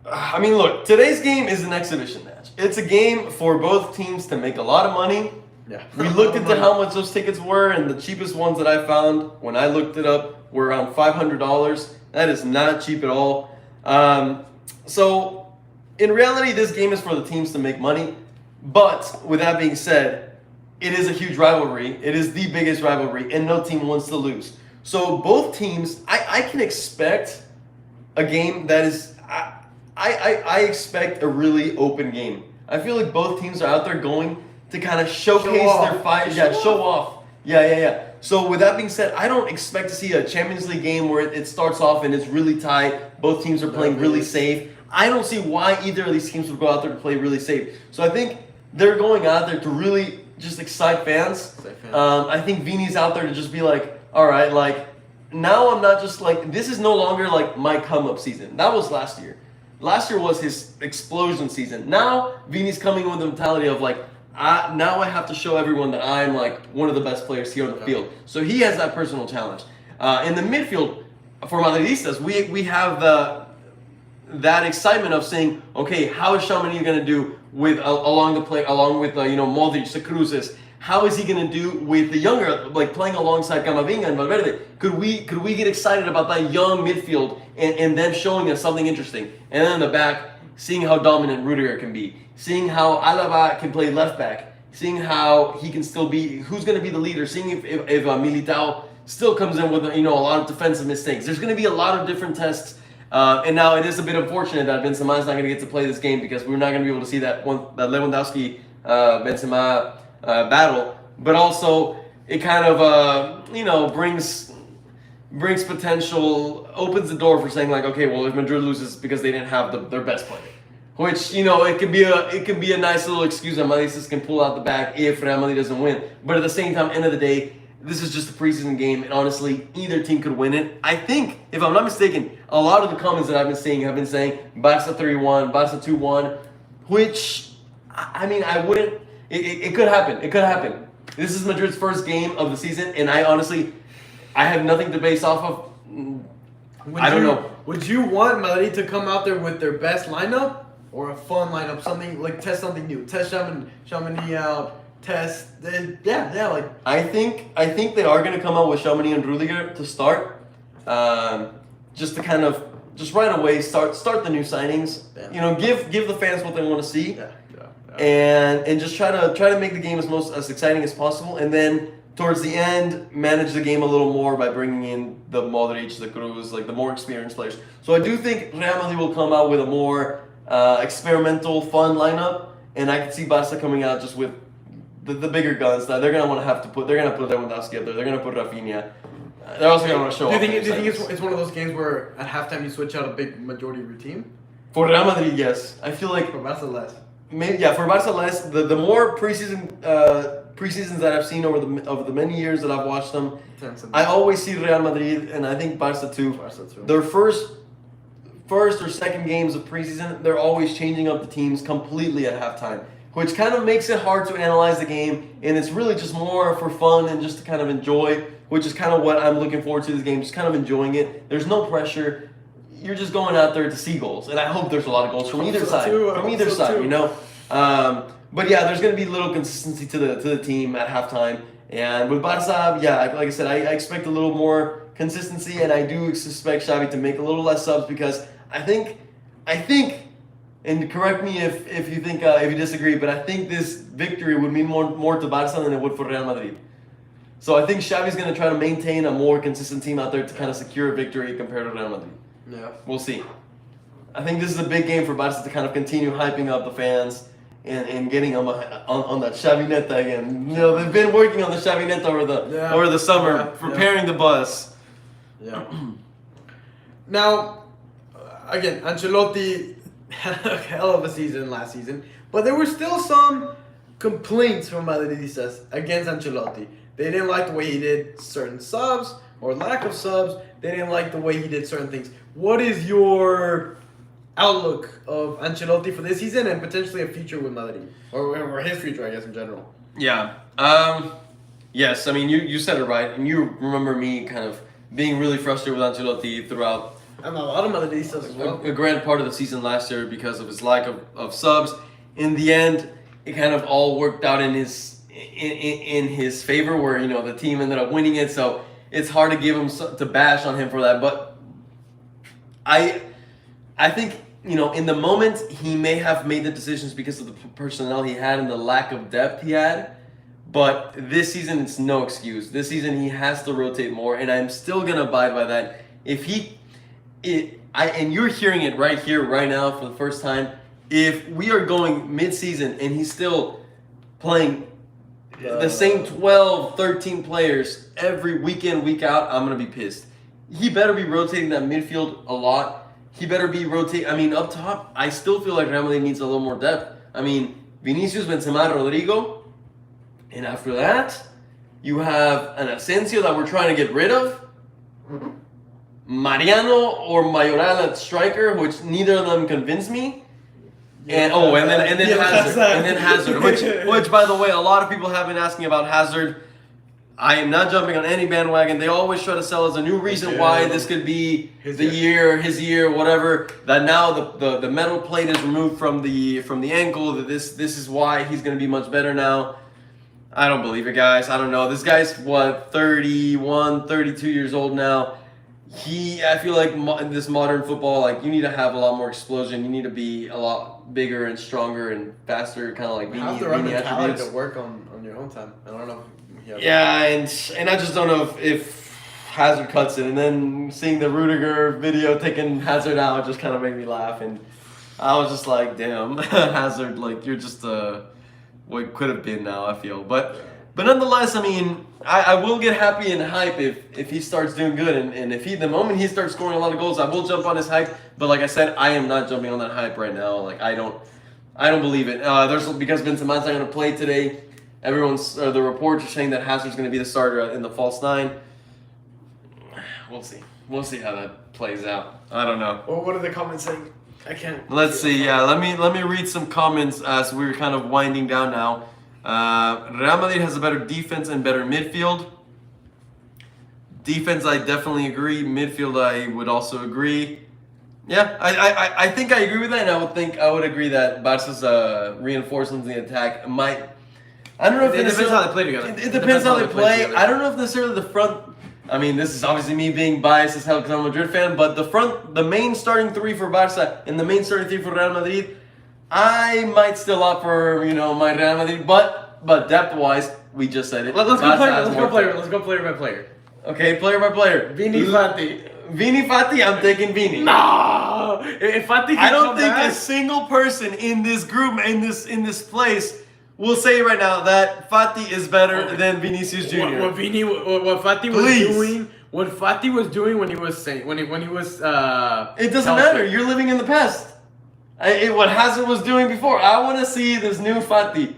I mean, look, today's game is an exhibition match. It's a game for both teams to make a lot of money. Yeah. We looked into how much those tickets were, and the cheapest ones that I found when I looked it up were around $500. That is not cheap at all. So, in reality, this game is for the teams to make money. But, with that being said, it is a huge rivalry. It is the biggest rivalry, and no team wants to lose. So, both teams, I can expect a game that is... I expect a really open game. I feel like both teams are out there going to kind of showcase their fight. Show off. Yeah. So with that being said, I don't expect to see a Champions League game where it starts off and it's really tight. Both teams are playing really safe. I don't see why either of these teams would go out there to play really safe. So I think they're going out there to really just excite fans. I think Vini's out there to just be like, all right, like, now I'm not just like, this is no longer like my come-up season. That was last year. Last year was his explosion season. Now, Vini's coming with the mentality of like, now I have to show everyone that I'm like one of the best players here on the field. So he has that personal challenge. In the midfield, for Madridistas, we have that excitement of saying, okay, how is Tchouaméni going to do with along with Modric, the Cruzes? How is he going to do with the younger, like playing alongside Camavinga and Valverde? Could we get excited about that young midfield and them showing us something interesting? And then in the back, seeing how dominant Rudiger can be, seeing how Alaba can play left back, seeing how he can still be, who's going to be the leader, seeing if Militao still comes in with a lot of defensive mistakes. There's going to be a lot of different tests. And now it is a bit unfortunate that Benzema is not going to get to play this game because we're not going to be able to see that Lewandowski Benzema battle. But also, it kind of brings potential, opens the door for saying like, okay, well, if Madrid loses because they didn't have their best player, which it could be a nice little excuse that Madrid can pull out the bag if Real Madrid doesn't win. But at the same time, end of the day, this is just a preseason game, and honestly, either team could win it. I think, if I'm not mistaken, a lot of the comments that I've been seeing have been saying Barca 3-1, Barca 2-1, which, I mean, I wouldn't. It could happen. It could happen. This is Madrid's first game of the season, and I have nothing to base off of. I don't know. Would you want Madrid to come out there with their best lineup or a fun lineup? Something like test something new. Test Tchouaméni out. Test. Like. I think they are going to come out with Tchouaméni and Rudiger to start. Just to kind of right away start the new signings. Yeah. Give the fans what they want to see. Yeah. And just try to make the game as exciting as possible, and then towards the end manage the game a little more by bringing in the Modric, the Cruz, like the more experienced players. So I do think Real Madrid will come out with a more experimental, fun lineup, and I can see Barca coming out just with the bigger guns that they're gonna want to have to put. They're gonna put Lewandowski up there. They're gonna put Rafinha. They're also gonna want to show. Do you think it's one of those games where at halftime you switch out a big majority of your team? For Real Madrid, yes. I feel like for Barca less. Maybe for Barca less. The more preseasons that I've seen over the many years that I've watched them, I always see Real Madrid, and I think Barca too. Their first or second games of preseason, they're always changing up the teams completely at halftime, which kind of makes it hard to analyze the game, and it's really just more for fun and just to kind of enjoy, which is kind of what I'm looking forward to this game, just kind of enjoying it. There's no pressure. You're just going out there to see goals, and I hope there's a lot of goals from either side. But yeah, there's going to be little consistency to the team at halftime, and with Barca, like I said, I expect a little more consistency, and I do suspect Xavi to make a little less subs because I think, and correct me if you think if you disagree, but I think this victory would mean more to Barca than it would for Real Madrid. So I think Xavi's going to try to maintain a more consistent team out there to kind of secure a victory compared to Real Madrid. Yeah. We'll see. I think this is a big game for Barca to kind of continue hyping up the fans and getting them on that Xavineta again. They've been working on the Xavineta over the summer, preparing the bus. Yeah. Now, again, Ancelotti had a hell of a season last season, but there were still some complaints from Madridistas against Ancelotti. They didn't like the way he did certain subs or lack of subs. They didn't like the way he did certain things. What is your outlook of Ancelotti for this season and potentially a future with Madrid? Or his future, I guess, in general. Yeah. Yes, I mean, you said it right. And you remember me kind of being really frustrated with Ancelotti throughout and a lot of Madridistas as well. A grand part of the season last year because of his lack of subs. In the end, it kind of all worked out in his favor where, the team ended up winning it. So it's hard to give him to bash on him for that. But I think, in the moment, he may have made the decisions because of the personnel he had and the lack of depth he had. But this season, it's no excuse. This season, he has to rotate more, and I'm still going to abide by that. And you're hearing it right here, right now, for the first time. If we are going mid-season and he's still playing the same 12, 13 players every week in, week out, I'm going to be pissed. He better be rotating that midfield a lot. He better be rotating. Up top, I still feel like Real Madrid needs a little more depth. Vinicius, Benzema, Rodrigo. And after that, you have an Asensio that we're trying to get rid of. Mariano or Mayoral at striker, which neither of them convince me. And then Hazard, which by the way, a lot of people have been asking about Hazard. I am not jumping on any bandwagon. They always try to sell as a new reason why this could be his year, whatever. That now the metal plate is removed from the ankle. That this is why he's going to be much better now. I don't believe it, guys. I don't know. This guy's 31, 32 years old now. I feel like in this modern football, like you need to have a lot more explosion. You need to be a lot bigger and stronger and faster, kind of like You have the right Vini mentality attributes. to work on your own time. I don't know. Yeah, and I just don't know if Hazard cuts it. And then seeing the Rudiger video taking Hazard out just kind of made me laugh. And I was just like, damn, Hazard, like you're just what could have been now, I feel. But nonetheless, I mean, I will get happy and hype if he starts doing good. And if the moment he starts scoring a lot of goals, I will jump on his hype. But like I said, I am not jumping on that hype right now. Like I don't believe it. Because Benzema's not going to play today. The reports are saying that Hazard's going to be the starter in the false nine. We'll see. We'll see how that plays out. I don't know. Well, what are the comments saying? I can't. Let's see. Yeah, let me read some comments as we're kind of winding down now. Real Madrid has a better defense and better midfield. Defense, I definitely agree. Midfield, I would also agree. Yeah, I think I agree with that, and I would agree that Barca's reinforcements in the attack might. I don't know if it depends how they play together. It depends how they play. I don't know if necessarily the front. I mean, this is obviously me being biased as hell because I'm a Madrid fan, but the main starting three for Barca and the main starting three for Real Madrid, I might still opt for my Real Madrid, but depth-wise, we just said it. Let's go player by player. Okay, player by player. Vini Fati. Vini Fati, I'm taking Vini. No, if Fati I don't think a single person in this group in this place will say right now that Fati is better than Vinicius Jr. What Fati was doing when he was saying when he was it doesn't matter. You're living in the past. What Hazard was doing before. I want to see this new Fati.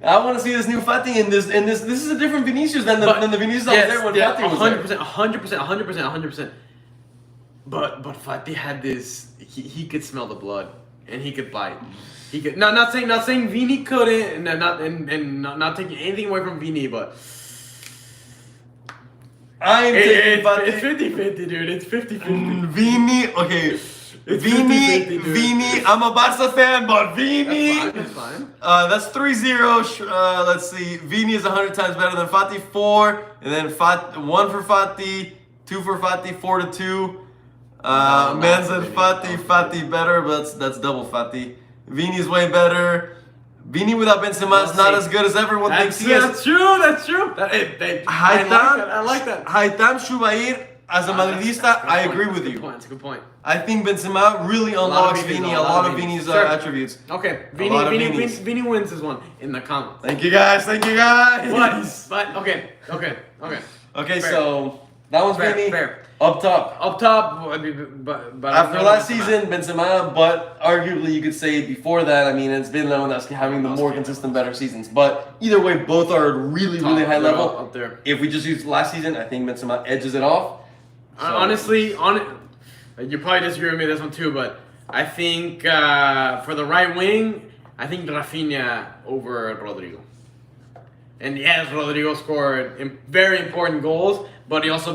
I want to see this new Fati in this. This is a different Vinicius than the Vinicius that was there when Fati was there. 100%. But Fati had this. He could smell the blood and he could bite. He could not saying Vini couldn't, and not taking anything away from Vini, but I'm taking Fati. It's 50-50, dude. It's 50-50. Vini, okay. Vini, I'm a Barca fan, but Vini. That's fine. That's 3-0. Let's see. Vini is 100 times better than Fati. 4, and then 1 for Fati, 2 for Fati, 4-2. Man said Fati better, but that's double Fati. Vini's way better. Vini without Benzema is not as good as everyone thinks he is. That's true. I like that. Haitham Shubair, as a Madridista, I agree with you. That's a good point. I think Benzema really unlocks Vini, a lot of Vini's attributes. Okay, Vini wins this one in the comments. Thank you guys. But okay. Okay, so that one's Vini. Fair. Up top. But After last season, Benzema, but arguably you could say before that, I mean, it's been Lewandowski having the more consistent, better seasons. But either way, both are really high level. Up there. If we just use last season, I think Benzema edges it off. So. Honestly, you probably disagree with me this one too, but I think for the right wing, I think Rafinha over Rodrigo. And yes, Rodrigo scored very important goals, but he also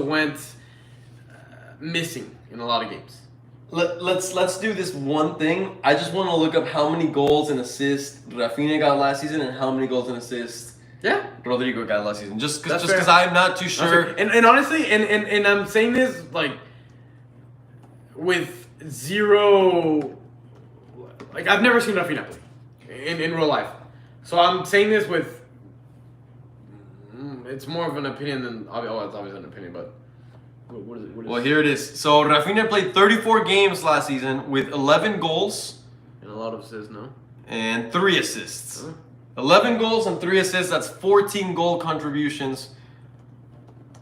went missing in a lot of games. Let's do this one thing. I just want to look up how many goals and assists Rafinha got last season and how many goals and assists Rodrigo got last season. Just because I'm not too sure. And honestly, and I'm saying this like with zero. Like I've never seen Rafinha play in real life, so I'm saying this with. It's more of an opinion than it's always an opinion, but what is it? Well, here it is. So Rafinha played 34 games last season with 11 goals and a lot of assists, no? And 3 assists. 11 goals and 3 assists. That's 14 goal contributions.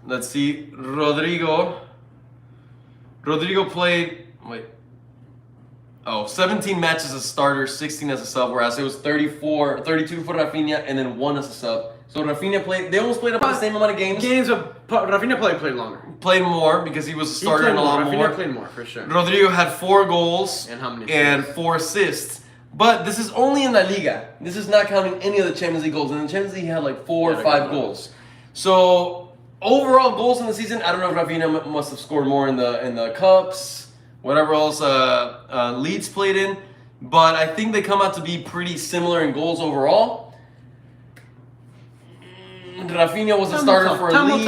Let's see. Rodrigo played 17 matches as a starter, 16 as a sub, whereas it was 32 for Rafinha and then 1 as a sub. So Rafinha they almost played about the same amount of games. Rafinha played longer. Played more because he was a starter and a lot more. Rafinha played more, for sure. Rodrigo had 4 goals and how many and 4 assists. But this is only in La Liga. This is not counting any of the Champions League goals. In the Champions League, he had like 4 or 5 goals. So overall goals in the season, I don't know if Rafinha must have scored more in the cups, whatever else Leeds played in. But I think they come out to be pretty similar in goals overall. Rafinha was a starter for Leeds.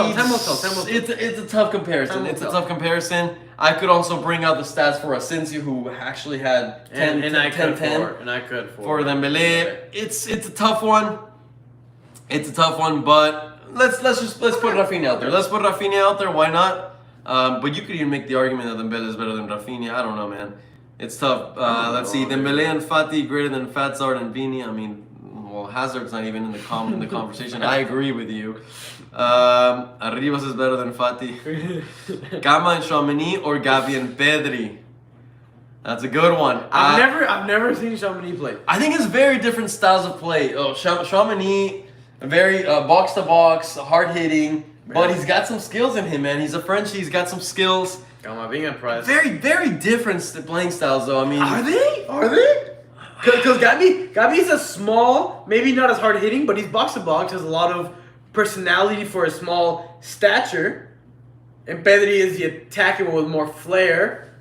It's a tough comparison. It's a tough comparison. I could also bring out the stats for Asensio, who actually had 10 for Dembele. It's a tough one. It's a tough one, but let's put Rafinha out there. Let's put Rafinha out there. Why not? But you could even make the argument that Dembele is better than Rafinha. I don't know, man. It's tough. Let's see. Dembele and Fati greater than Fatzard and Vini. I mean, well, Hazard's not even in the conversation. I agree with you. Arribas is better than Fati. Gama and Tchouaméni or Gavi and Pedri? That's a good one. I've never seen Tchouaméni play. I think it's very different styles of play. Oh, Tchouaméni, very box to box, hard hitting, but he's got some skills in him, man. He's a Frenchie. He's got some skills. Being impressed. Very, very different playing styles, though. I mean, are they? Because Gavi is a small, maybe not as hard hitting, but he's box to box, has a lot of personality for a small stature. And Pedri is the attacker with more flair.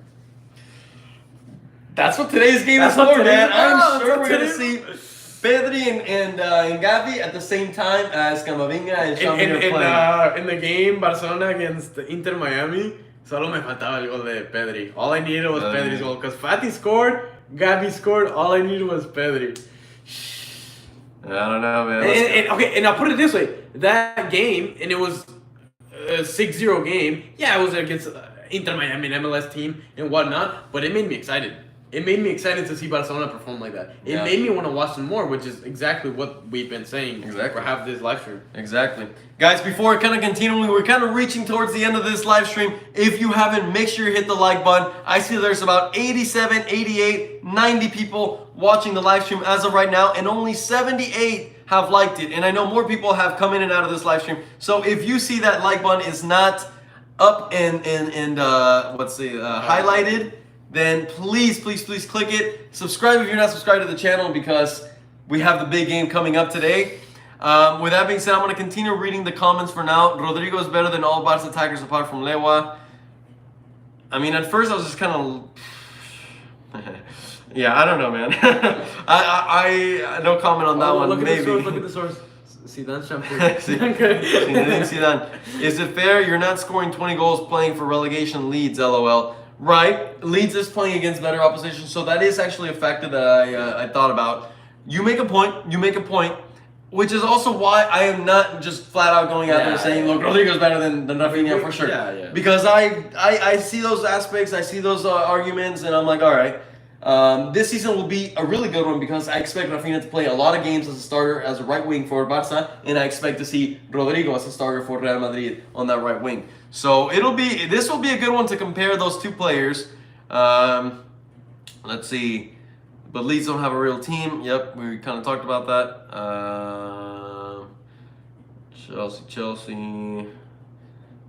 That's what today's game is for, man. I'm sure we're gonna see Pedri and Gavi at the same time as Camavinga and Tchouaméni are playing. In the game Barcelona against Inter Miami, solo me faltaba el gol de Pedri. All I needed was Pedri's goal because Fati scored. Gavi scored. All I needed was Pedri. I don't know, man. And I'll put it this way: that game, and it was a 6-0 game. Yeah, it was against Inter Miami, an MLS team, and whatnot. But it made me excited. It made me excited to see Barcelona perform like that. It made me want to watch them more, which is exactly what we've been saying for half this live stream. Exactly. Guys, before kind of continuing, we're kind of reaching towards the end of this live stream. If you haven't, make sure you hit the like button. I see there's about 87, 88, 90 people watching the live stream as of right now, and only 78 have liked it. And I know more people have come in and out of this live stream. So if you see that like button is not up and highlighted, then please click it. Subscribe if you're not subscribed to the channel because we have the big game coming up today. With that being said, I'm going to continue reading the comments for now. Rodrigo is better than all Barca attackers apart from Lewa. I mean, at first I was just kind of... yeah, I don't know, man. I no comment on that one. Look maybe. Look at the source. Zidane shampoo. Zidane. Is it fair you're not scoring 20 goals playing for relegation Leeds, LOL? Right, Leeds is playing against better opposition, so that is actually a factor that I thought about. You make a point, which is also why I am not just flat out going out there saying, look, Rodrigo's better than Rafinha for sure. Because I see those aspects, I see those arguments, and I'm like, all right, this season will be a really good one because I expect Rafinha to play a lot of games as a starter, as a right wing for Barca, and I expect to see Rodrigo as a starter for Real Madrid on that right wing. So this will be a good one to compare those two players. Let's see. But Leeds don't have a real team. Yep, we kind of talked about that. Chelsea.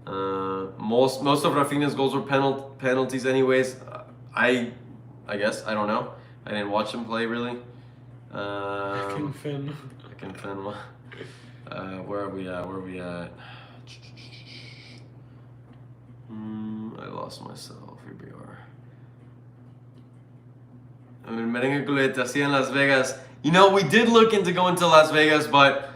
Most of Rafinha's goals were penalties anyways. I guess, I don't know. I didn't watch him play really. I can fin. Where are we at? I lost myself. Here we are. I mean, Merengue Culé te hacía en Las Vegas. You know, we did look into going to Las Vegas, but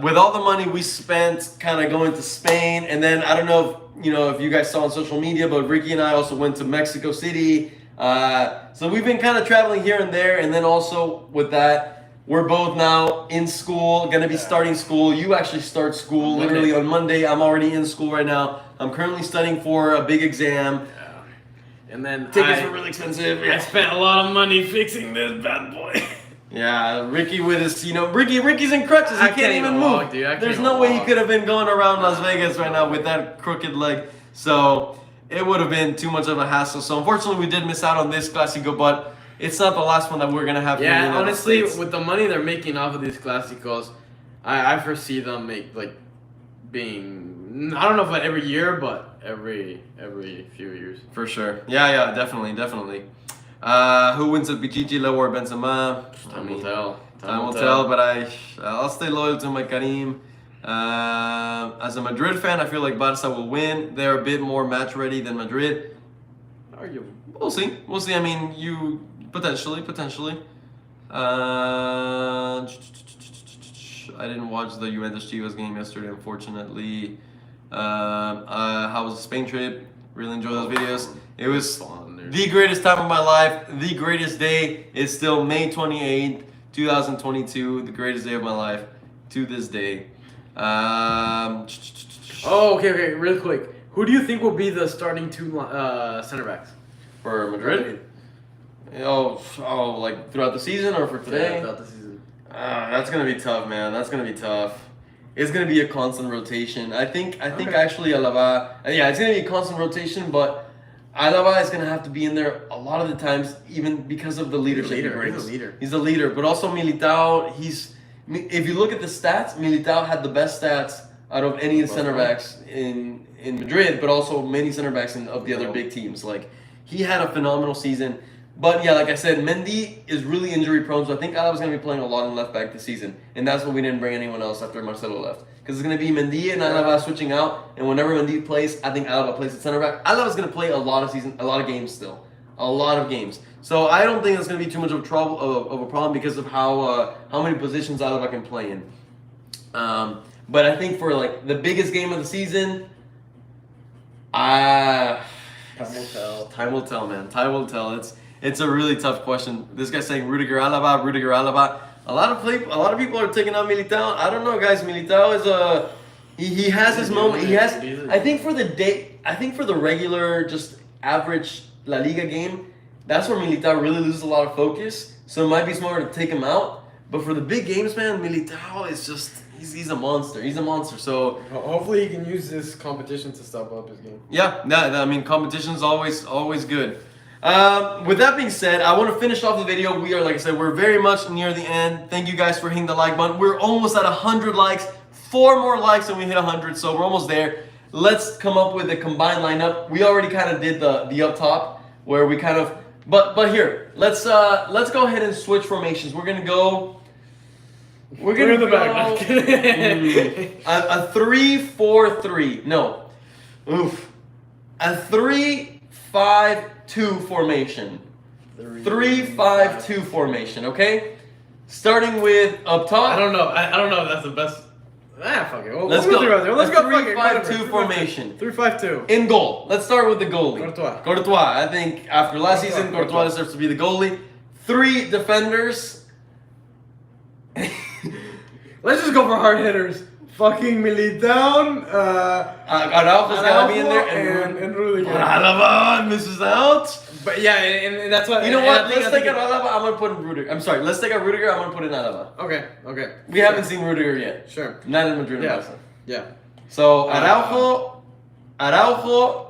with all the money we spent kind of going to Spain, and then I don't know if you guys saw on social media, but Ricky and I also went to Mexico City. So we've been kind of traveling here and there, and then also with that, we're both now in school, going to be starting school. You actually start school literally on Monday. I'm already in school right now. I'm currently studying for a big exam. And then tickets were really expensive. I spent a lot of money fixing this bad boy. Yeah, Ricky with his, Ricky's in crutches. He can't even move. Walk, dude. There's no way he could have been going around Las Vegas right now with that crooked leg. So it would have been too much of a hassle. So unfortunately, we did miss out on this Clasico, but it's not the last one that we're gonna have. Yeah, honestly, with the money they're making off of these Clásicos, I foresee them being, I don't know if every year, but every few years. For sure. Yeah, definitely. Who wins at Pichichi, Leo or Benzema? Time will tell. Time will tell, but I'll stay loyal to my Karim. As a Madrid fan, I feel like Barca will win. They're a bit more match ready than Madrid. Arguable. We'll see. I mean, you potentially. the Juventus Chivas game yesterday, unfortunately. How was the Spain trip? Really enjoyed those videos. It was the greatest time of my life. The greatest day is still May 28th, 2022. The greatest day of my life to this day. Okay, really quick. Who do you think will be the starting two center backs For Madrid? Like throughout the season or for today? Yeah, throughout the season. That's gonna be tough, man. That's gonna be tough. It's gonna be a constant rotation. I think actually Alaba. Yeah, it's gonna be a constant rotation, but Alaba is gonna have to be in there a lot of the times, even because of the leadership he brings. He's the leader, but also Militao. If you look at the stats, Militao had the best stats out of any center backs in Madrid, but also many center backs of the other big teams. Like, he had a phenomenal season. But yeah, like I said, Mendy is really injury prone, so I think Alaba's going to be playing a lot in left back this season. And that's why we didn't bring anyone else after Marcelo left. Because it's going to be Mendy and Alaba switching out, and whenever Mendy plays, I think Alaba plays at center back. Alaba's going to play a lot of games still. A lot of games. So I don't think it's going to be too much of a problem because of how many positions Alaba can play in. But I think for like the biggest game of the season, time will tell. Time will tell, man. Time will tell. It's a really tough question. This guy's saying Rudiger Alaba. A lot of people are taking out Militao. I don't know, guys. Militao is he has his moment. I think for the regular, just average La Liga game, that's where Militao really loses a lot of focus. So it might be smarter to take him out. But for the big games, man, Militao is just he's a monster. He's a monster. So hopefully he can use this competition to step up his game. Yeah, I mean, competition's always good. With that being said, I want to finish off the video. We are, like I said, we're very much near the end. Thank you guys for hitting the like button. We're almost at 100 likes. 4 more likes and we hit 100, so we're almost there. Let's come up with a combined lineup. We already kind of did the up top where we kind of, but here, let's go ahead and switch formations. We're gonna go. We're gonna the go back. a 3-4-3. No, a 3-5-2 formation. 3-5-2 formation. Okay, starting with up top. I don't know if that's the best. Fuck it. Let's go. Let's go. 3-5-2 formation. 3-5-2. In goal. Let's start with the goalie. Courtois. I think after last season, Courtois deserves to be the goalie. 3 defenders. Let's just go for hard hitters. Fucking Militao. Araujo's gotta be in there, and Rudiger. Alaba misses out. But yeah, and that's what. You know what? Let's take out Alaba. I'm gonna put in Rudiger. I'm sorry. Let's take out Rudiger. I'm gonna put in Alaba. Okay. We haven't seen Rudiger yet. Sure. Not in Madrid. Yeah. So Araujo,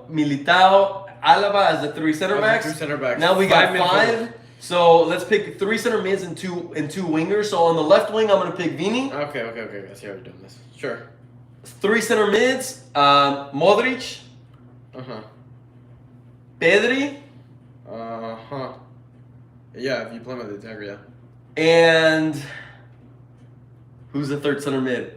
Militao, Alaba as the 3 center backs. Now we got 5. So let's pick 3 center mids and two wingers. So on the left wing, I'm gonna pick Vini. Okay. I see how you're doing this. Sure. 3 center mids, Modric. Pedri. Yeah, if you play with the attacker, yeah. And who's the 3rd center mid?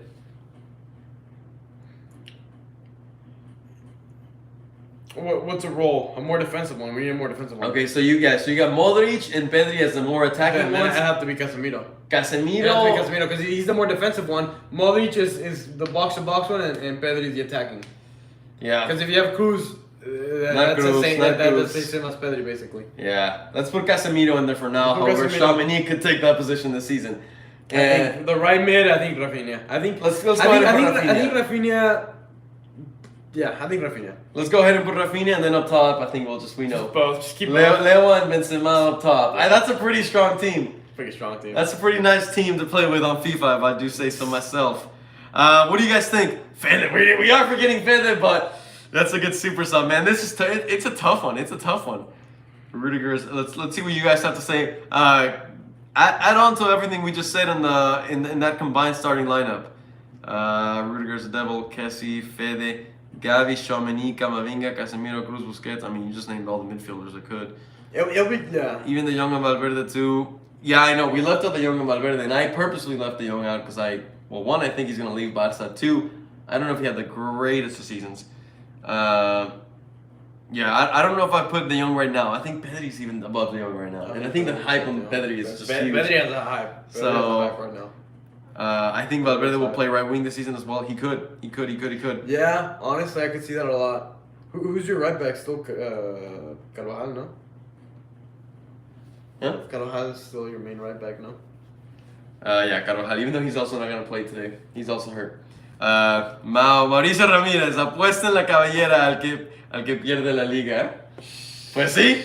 What's a role? A more defensive one. We need a more defensive one. Okay, so you got Modric and Pedri as the more attacking ones. I have to be Casemiro. Casemiro, because he's the more defensive one. Modric is the box-to-box one, and Pedri is the attacking. Yeah. Because if you have Cruz, that's the same as Pedri, basically. Yeah. Let's put Casemiro in there for now. However, Tchouaméni could take that position this season. I think the right mid, I think Rafinha. I think Rafinha. Yeah, I think Rafinha. Let's go ahead and put Rafinha, and then up top, I think we know. Just keep Leo and Benzema up top. That's a pretty strong team. Pretty strong team. That's a pretty nice team to play with on FIFA, if I do say so myself. What do you guys think? Fede, we are forgetting Fede, but that's a good super sub, man. This is it's a tough one. Rudiger's. Let's see what you guys have to say. Add on to everything we just said in that combined starting lineup. Rudiger's the devil. Kessie, Fede, Gavi, Tchouaméni, Camavinga, Casemiro, Cruz, Busquets. I mean, you just named all the midfielders that could. It'll be, yeah. Even the young Valverde too. Yeah, I know. We left out the young Valverde, and I purposely left the young out because one, I think he's going to leave Barca. 2, I don't know if he had the greatest of seasons. I don't know if I put the young right now. I think Pedri's even above the young right now. And I think the hype on Pedri is just huge. Pedri has a hype. So, right now. I think Valverde will play right wing this season as well. He could. Yeah, honestly, I could see that a lot. Who's your right back still? Carvajal, no? Yeah? Carvajal is still your main right back, no? Yeah, Carvajal, even though he's also not going to play today. He's also hurt. Mauricio Ramírez, apuesta en la cabellera al que pierde la liga. Pues sí.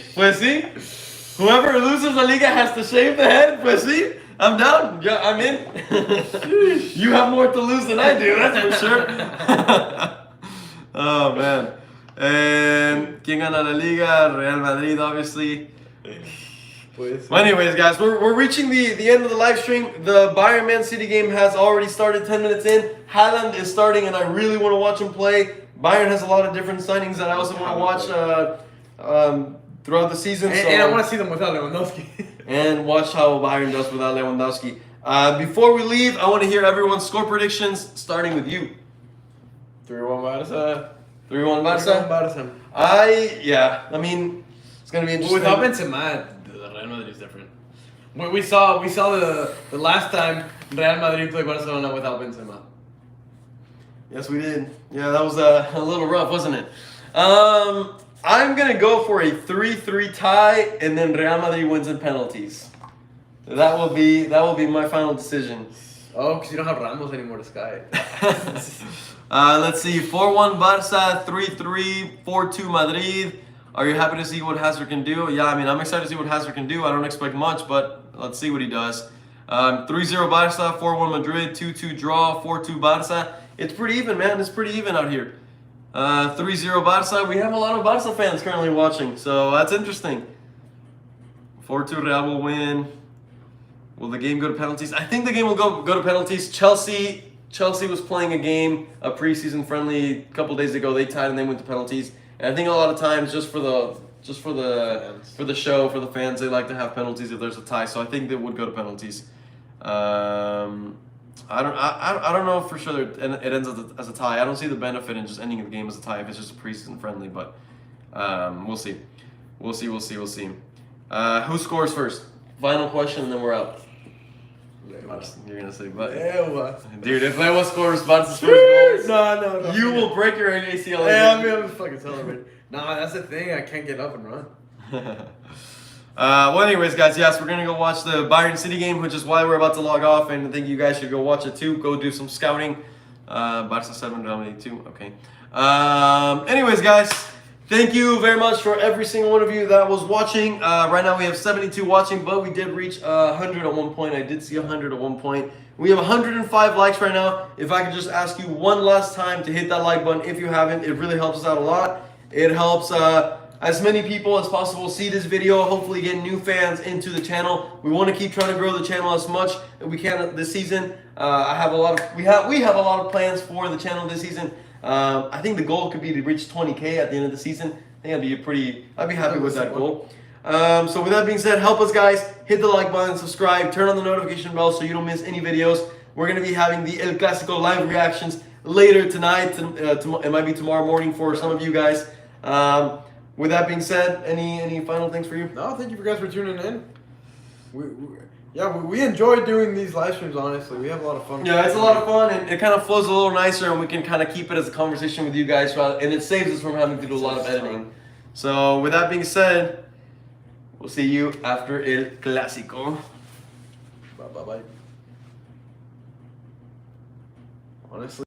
Whoever loses la liga has to shave the head. Pues sí. I'm down. Yeah, I'm in. You have more to lose than I do, that's for sure. Oh, man. And ¿quién gana la liga? Real Madrid, obviously. Well, anyways, guys, we're reaching the end of the live stream. The Bayern Man City game has already started 10 minutes in. Haaland is starting, and I really want to watch him play. Bayern has a lot of different signings that I also want to watch throughout the season. And I want to see them without Lewandowski. And watch how Bayern does without Lewandowski. Before we leave, I want to hear everyone's score predictions, starting with you. 3-1 Barca. 3-1 Barca? 3-1 Barca. I mean, it's going to be interesting. Without Benzema, the Real Madrid is different. We saw the last time Real Madrid played Barcelona without Benzema. Yes, we did. Yeah, that was a little rough, wasn't it? I'm going to go for a 3-3 tie, and then Real Madrid wins in penalties. That will be my final decision. Oh, because you don't have Ramos anymore to sky. Let's see. 4-1 Barca, 3-3, 4-2 Madrid. Are you happy to see what Hazard can do? Yeah, I mean, I'm excited to see what Hazard can do. I don't expect much, but let's see what he does. 3-0 Barca, 4-1 Madrid, 2-2 draw, 4-2 Barca. It's pretty even, man. It's pretty even out here. 3-0 Barca. We have a lot of Barca fans currently watching, so that's interesting. 4-2 Real will win. Will the game go to penalties? I think the game will go to penalties. Chelsea was playing a game, a preseason friendly, a couple days ago. They tied and they went to penalties. And I think a lot of times, just for the show, for the fans, they like to have penalties if there's a tie. So I think they would go to penalties. I don't know for sure it ends as a tie. I don't see the benefit in just ending the game as a tie if it's just a preseason friendly. But we'll see. We'll see. Who scores first? Final question, and then we're out. You're gonna say, but dude, if Lewa scores Barca's first goals, no, you will break your ACL. Yeah, I'm fucking celebrating. Nah, that's the thing. I can't get up and run. Well, anyways, guys, yes, we're gonna go watch the Bayern City game, which is why we're about to log off, and I think you guys should go watch it too. Go do some scouting. Barca 7, Real Madrid 2. Okay. Anyways, guys. Thank you very much for every single one of you that was watching. Right now we have 72 watching, but we did reach 100 at one point. I did see 100 at one point. We have 105 likes right now. If I could just ask you one last time to hit that like button if you haven't, it really helps us out a lot. It helps as many people as possible see this video, hopefully get new fans into the channel. We want to keep trying to grow the channel as much as we can this season. We have a lot of plans for the channel this season. I think the goal could be to reach 20K at the end of the season. I think I'd be happy with that goal. So with that being said, help us guys, hit the like button, subscribe, turn on the notification bell so you don't miss any videos. We're going to be having the El Clasico live reactions later tonight. It might be tomorrow morning for some of you guys. With that being said, any final things for you? No, thank you guys for tuning in. We enjoy doing these live streams, honestly. We have a lot of fun. Yeah, it's a lot of fun, and it kind of flows a little nicer, and we can kind of keep it as a conversation with you guys, and it saves us from having to do a lot of editing. So, with that being said, we'll see you after El Clásico. Bye. Honestly.